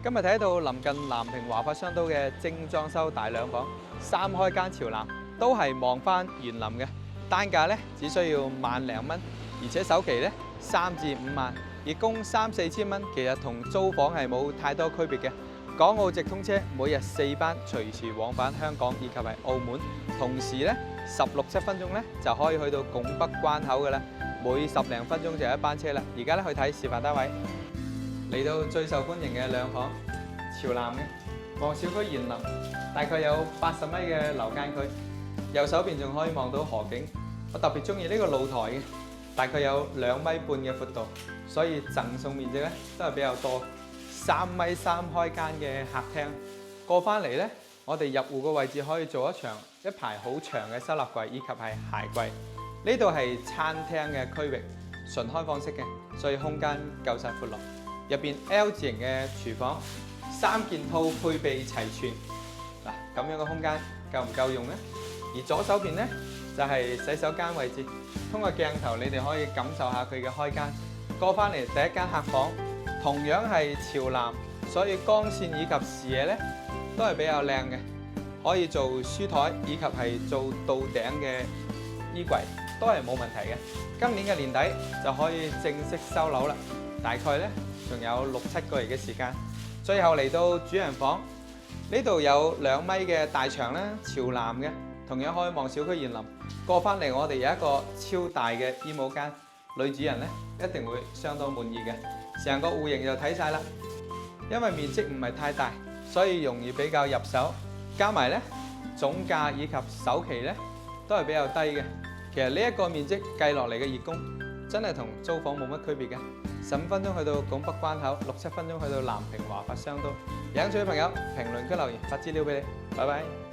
今日睇到臨近南屏華發商都嘅精裝修大兩房，3開間朝南，都係望翻園林嘅，單價咧只需要萬零蚊，而且首期咧3至5萬，月供3、4千蚊，其實同租房係冇太多區別嘅。港澳直通車每日4班，隨時往返香港以及係澳門，同時咧16、7分鐘咧就可以去到拱北關口嘅啦，每10零分鐘就有一班車啦。而家咧去睇示範單位。嚟到最受歡迎嘅兩房，朝南嘅望小區園林，大概有80米嘅樓間距，右手邊仲可以望到河景。我特別中意呢個露台嘅，大概有2米半嘅闊度，所以贈送面積咧都係比較多。3米3開間嘅客廳，過返嚟咧，我哋入戶個位置可以做一排好長嘅收納櫃以及係鞋櫃。呢度係餐廳嘅區域，純開放式嘅，所以空間夠晒闊落。入邊 L 字形嘅廚房，3件套配備齊全。嗱，咁樣嘅空間夠唔夠用呢？而左手邊呢，就係洗手間位置，通過鏡頭你哋可以感受下佢嘅開間。過返嚟第一間客房，同樣係朝南，所以光線以及視野呢都係比較靚嘅，可以做書台以及係做到頂嘅衣櫃都係冇問題嘅。今年嘅年底就可以正式收樓啦，大概呢，仲有6、7個月嘅時間。最後嚟到主人房，呢度有2米嘅大牆啦，朝南嘅，同樣可以望小區園林。過返嚟我哋有一個超大嘅衣帽間，女主人呢一定會相當滿意嘅。成個戶型就睇晒啦，因為面積唔係太大，所以容易比較入手。加埋呢總價以及首期呢都係比較低嘅。其實呢一個面積計落嚟嘅月供，真係同租房冇乜區別嘅。15分鐘去到拱北關口，6、7分鐘去到南屏華發商都。有興趣嘅朋友，評論區留言發資料俾你。拜拜。